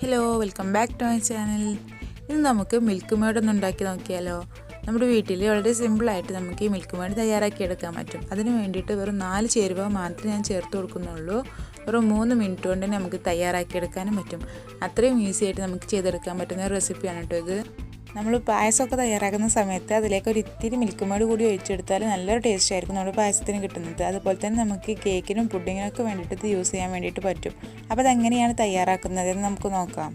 Hello, welcome back to my channel. ഇന്ന് നമുക്ക് milk made ഒന്ന് ഉണ്ടാക്കി നോക്കിയാലോ. നമ്മുടെ വീട്ടിൽ വളരെ സിമ്പിളായിട്ട് നമുക്ക് ഈ മിൽക്ക് മെയ്ഡ് തയ്യാറാക്കി എടുക്കാൻ പറ്റും. അതിന് വേണ്ടിയിട്ട് വെറും 4 ചേരുവ മാത്രമേ ഞാൻ ചേർത്ത് കൊടുക്കുന്നുള്ളൂ. വെറും 3 മിനിറ്റ് കൊണ്ട് തന്നെ നമുക്ക് തയ്യാറാക്കി എടുക്കാനും പറ്റും. അത്രയും ഈസി ആയിട്ട് നമുക്ക് ചെയ്തെടുക്കാൻ പറ്റുന്ന ഒരു റെസിപ്പിയാണ് കേട്ടോ ഇത്. നമ്മൾ പായസമൊക്കെ തയ്യാറാക്കുന്ന സമയത്ത് അതിലേക്ക് ഒരു ഇത്തിരി മിൽക്ക് മെയ്ഡ് കൂടി ഒഴിച്ചെടുത്താൽ നല്ലൊരു ടേസ്റ്റ് ആയിരിക്കും നമ്മുടെ പായസത്തിന് കിട്ടുന്നത്. അതുപോലെ തന്നെ നമുക്ക് കേക്കിനും പുഡിങ്ങിനൊക്കെ വേണ്ടിയിട്ട് ഇത് യൂസ് ചെയ്യാൻ വേണ്ടിയിട്ട് പറ്റും. അപ്പോൾ അതെങ്ങനെയാണ് തയ്യാറാക്കുന്നതെന്ന് നമുക്ക് നോക്കാം.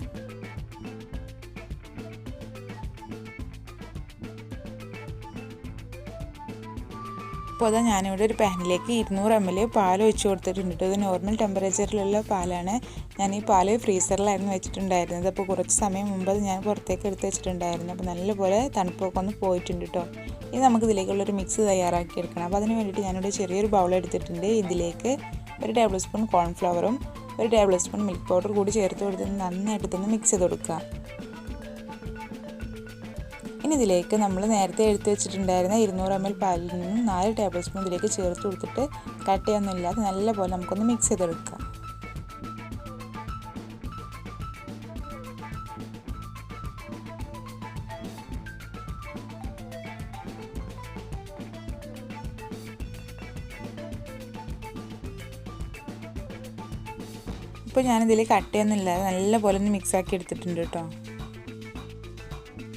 അപ്പോൾ ഞാനിവിടെ ഒരു പാനിലേക്ക് 200 ml പാൽ ഒഴിച്ച് കൊടുത്തിട്ടുണ്ട്. ഇത് നോർമൽ ടെമ്പറേച്ചറിലുള്ള പാലാണ്. ഞാൻ ഈ പാല് ഫ്രീസറിലായിരുന്നു വെച്ചിട്ടുണ്ടായിരുന്നത്. അപ്പോൾ കുറച്ച് സമയം മുമ്പ് ഞാൻ പുറത്തേക്ക് എടുത്ത് വെച്ചിട്ടുണ്ടായിരുന്നു. അപ്പോൾ നല്ലപോലെ തണുപ്പൊക്കെ ഒന്ന് പോയിട്ടുണ്ട് കേട്ടോ. ഇനി നമുക്ക് ഇതിലേക്കുള്ളൊരു മിക്സ് തയ്യാറാക്കി എടുക്കണം. അപ്പോൾ അതിന് വേണ്ടിയിട്ട് ഞാനിവിടെ ചെറിയൊരു ബൗൾ എടുത്തിട്ടുണ്ട്. ഇതിലേക്ക് 1 ടേബിൾ സ്പൂൺ കോൺഫ്ലവറും 1 ടേബിൾ സ്പൂൺ മിൽക്ക് പൗഡർ കൂടി ചേർത്ത് കൊടുത്ത് നന്നായിട്ട് തന്നെ മിക്സ് ചെയ്ത് കൊടുക്കുക. ഇനി ഇതിലേക്ക് നമ്മൾ നേരത്തെ എടുത്ത് വെച്ചിട്ടുണ്ടായിരുന്ന 200 ml പാലിൽ നിന്നും 4 ടേബിൾ സ്പൂൺ ഇതിലേക്ക് ചേർത്ത് കൊടുത്തിട്ട് കട്ടയൊന്നുമില്ലാതെ നല്ലപോലെ നമുക്കൊന്ന് മിക്സ് ചെയ്തെടുക്കാം. ഇപ്പോൾ ഞാനിതിൽ കട്ടയൊന്നുമില്ലാതെ നല്ലപോലെ ഒന്ന് മിക്സാക്കി എടുത്തിട്ടുണ്ട് കേട്ടോ.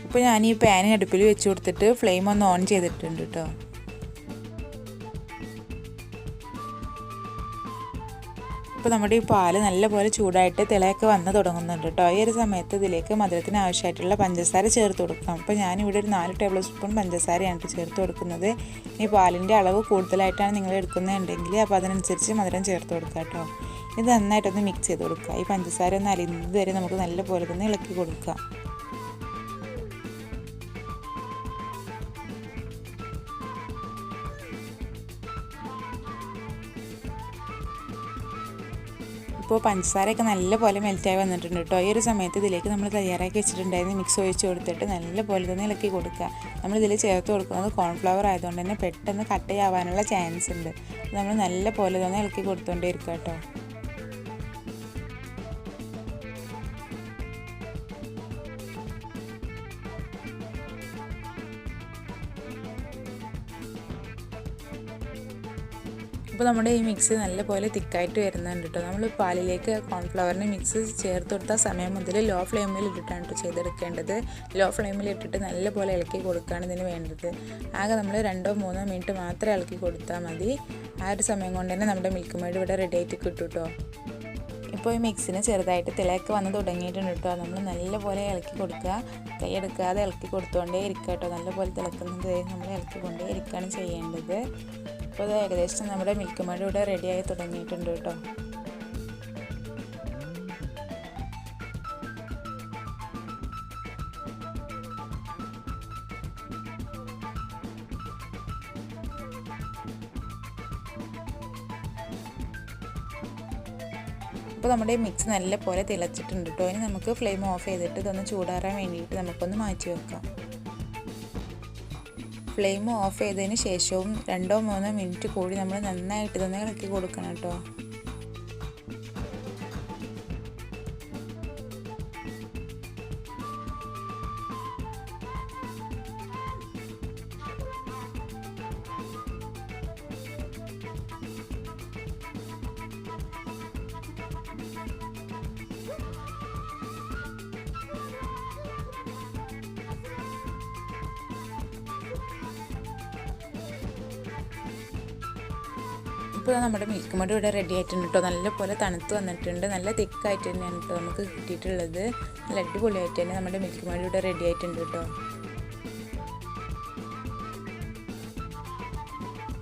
ഇപ്പോൾ ഞാൻ ഈ പാൻ അടുപ്പിൽ വെച്ച് കൊടുത്തിട്ട് ഫ്ലെയിം ഒന്ന് ഓൺ ചെയ്തിട്ടുണ്ട് കേട്ടോ. ഇപ്പോൾ നമ്മുടെ ഈ പാല് നല്ലപോലെ ചൂടായിട്ട് തിളയൊക്കെ വന്ന് തുടങ്ങുന്നുണ്ട് കേട്ടോ. ഈ ഒരു സമയത്ത് ഇതിലേക്ക് മധുരത്തിന് ആവശ്യമായിട്ടുള്ള പഞ്ചസാര ചേർത്ത് കൊടുക്കാം. അപ്പോൾ ഞാനിവിടെ ഒരു 4 ടേബിൾ സ്പൂൺ പഞ്ചസാരയാണ് ചേർത്ത് കൊടുക്കുന്നത്. ഈ പാലിൻ്റെ അളവ് കൂടുതലായിട്ടാണ് നിങ്ങൾ എടുക്കുന്നതെങ്കിൽ അപ്പോൾ അതിനനുസരിച്ച് മധുരം ചേർത്ത് കൊടുക്കുക കേട്ടോ. ഇത് നന്നായിട്ടൊന്ന് മിക്സ് ചെയ്ത് കൊടുക്കുക. ഈ പഞ്ചസാര ഒന്ന് അലിയുന്നത് വരെ നമുക്ക് നല്ലപോലെ തന്നെ ഇളക്കി കൊടുക്കുക. ഇപ്പോൾ പഞ്ചസാരയൊക്കെ നല്ലപോലെ മെൽറ്റായി വന്നിട്ടുണ്ട് കേട്ടോ. ഈ ഒരു സമയത്ത് ഇതിലേക്ക് നമ്മൾ തയ്യാറാക്കി വെച്ചിട്ടുണ്ടായിരുന്ന മിക്സ് ഒഴിച്ച് കൊടുത്തിട്ട് നല്ലപോലെ തന്നെ ഇളക്കി കൊടുക്കുക. നമ്മളിതിൽ ചേർത്ത് കൊടുക്കുന്നത് കോൺഫ്ലവർ ആയതുകൊണ്ട് തന്നെ പെട്ടെന്ന് കട്ടയാവാനുള്ള ചാൻസ് ഉണ്ട്. നമ്മൾ നല്ലപോലെ തന്നെ ഇളക്കി കൊടുത്തുകൊണ്ടേ ഇരിക്കുക കേട്ടോ. ഇപ്പോൾ നമ്മുടെ ഈ മിക്സ് നല്ലപോലെ തിക്കായിട്ട് വരുന്നുണ്ട് കേട്ടോ. നമ്മൾ പാലിലേക്ക് കോൺഫ്ലവറിന് മിക്സ് ചേർത്ത് കൊടുത്ത സമയം മുതൽ ലോ ഫ്ലെയിമിൽ ഇട്ടിട്ടാണ് കേട്ടോ ചെയ്തെടുക്കേണ്ടത്. ലോ ഫ്ലെയിമിൽ ഇട്ടിട്ട് നല്ലപോലെ ഇളക്കി കൊടുക്കുകയാണ് ഇതിന് വേണ്ടത്. ആകെ നമ്മൾ 2-3 മിനിറ്റ് മാത്രം ഇളക്കി കൊടുത്താൽ മതി. ആ ഒരു സമയം കൊണ്ട് തന്നെ നമ്മുടെ മിൽക്ക് മെയ്ഡ് ഇവിടെ റെഡി ആയിട്ട് കിട്ടും കേട്ടോ. ഇപ്പോൾ ഈ മിക്സിന് ചെറുതായിട്ട് തിളയൊക്കെ വന്ന് തുടങ്ങിയിട്ടുണ്ട് കേട്ടോ. നമ്മൾ നല്ലപോലെ ഇളക്കി കൊടുക്കുക. കൈ എടുക്കാതെ ഇളക്കി കൊടുത്തുകൊണ്ടേ ഇരിക്കുക കേട്ടോ. നല്ലപോലെ തിളക്കുന്നത് നമ്മൾ ഇളക്കിക്കൊണ്ടേ ഇരിക്കുകയാണ് ചെയ്യേണ്ടത്. അപ്പോൾ അത് ഏകദേശം നമ്മുടെ മിൽക്ക് മെയ്ഡ് ഇവിടെ റെഡിയായി തുടങ്ങിയിട്ടുണ്ട് കേട്ടോ. അപ്പോൾ നമ്മുടെ മിക്സ് നല്ലപോലെ തിളച്ചിട്ടുണ്ട് കേട്ടോ. ഇനി നമുക്ക് ഫ്ലെയിം ഓഫ് ചെയ്തിട്ട് ഇതൊന്ന് ചൂടാറാൻ വേണ്ടിയിട്ട് നമുക്കൊന്ന് മാറ്റി വെക്കാം. ഫ്ലെയിം ഓഫ് ചെയ്തതിന് ശേഷവും 2-3 മിനിറ്റ് കൂടി നമ്മൾ നന്നായിട്ട് ഇതൊന്ന് ഇളക്കി കൊടുക്കണം കേട്ടോ. ഇപ്പോൾ നമ്മുടെ മിൽക്ക് മെയ്ഡ് ഇവിടെ റെഡി ആയിട്ടുണ്ട് കേട്ടോ. നല്ലപോലെ തണുത്ത് വന്നിട്ടുണ്ട്. നല്ല തിക്കായിട്ട് തന്നെയാണ് കേട്ടോ നമുക്ക് കിട്ടിയിട്ടുള്ളത്. നല്ല അടിപൊളിയായിട്ട് തന്നെ നമ്മുടെ മിൽക്ക് മെയ്ഡ് ഇവിടെ റെഡി ആയിട്ടുണ്ട് കേട്ടോ.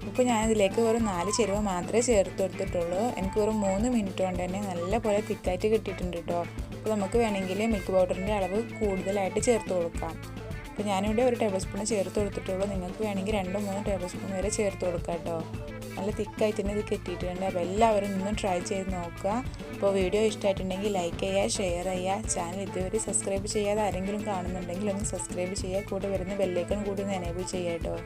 ഇപ്പോൾ ഞാനിതിലേക്ക് വെറും 4 ചേരുവ മാത്രമേ ചേർത്ത് കൊടുത്തിട്ടുള്ളൂ. എനിക്ക് വെറും 3 മിനിറ്റ് കൊണ്ട് തന്നെ നല്ലപോലെ തിക്കായിട്ട് കിട്ടിയിട്ടുണ്ട് കേട്ടോ. അപ്പോൾ നമുക്ക് വേണമെങ്കിൽ മിൽക്ക് പൗഡറിൻ്റെ അളവ് കൂടുതലായിട്ട് ചേർത്ത് കൊടുക്കാം. അപ്പോൾ ഞാനിവിടെ 1 ടേബിൾ സ്പൂൺ ചേർത്ത് കൊടുത്തിട്ടുള്ളൂ. നിങ്ങൾക്ക് വേണമെങ്കിൽ 2-3 ടേബിൾ സ്പൂൺ വരെ ചേർത്ത് കൊടുക്കാം കേട്ടോ. നല്ല തിക്കായിട്ട് തന്നെ ഇത് കിട്ടിയിട്ടുണ്ട്. അപ്പോൾ എല്ലാവരും ഇന്നും ട്രൈ ചെയ്ത് നോക്കുക. അപ്പോൾ വീഡിയോ ഇഷ്ടമായിട്ടുണ്ടെങ്കിൽ ലൈക്ക് ചെയ്യുക, ഷെയർ ചെയ്യുക. ചാനൽ ഇതുവരെ സബ്സ്ക്രൈബ് ചെയ്യാതെ ആരെങ്കിലും കാണുന്നുണ്ടെങ്കിൽ ഒന്ന് സബ്സ്ക്രൈബ് ചെയ്യുക. കൂടെ വരുന്ന ബെല്ലൈക്കൺ കൂടി ഒന്ന് എനേബിൾ ചെയ്യുക കേട്ടോ.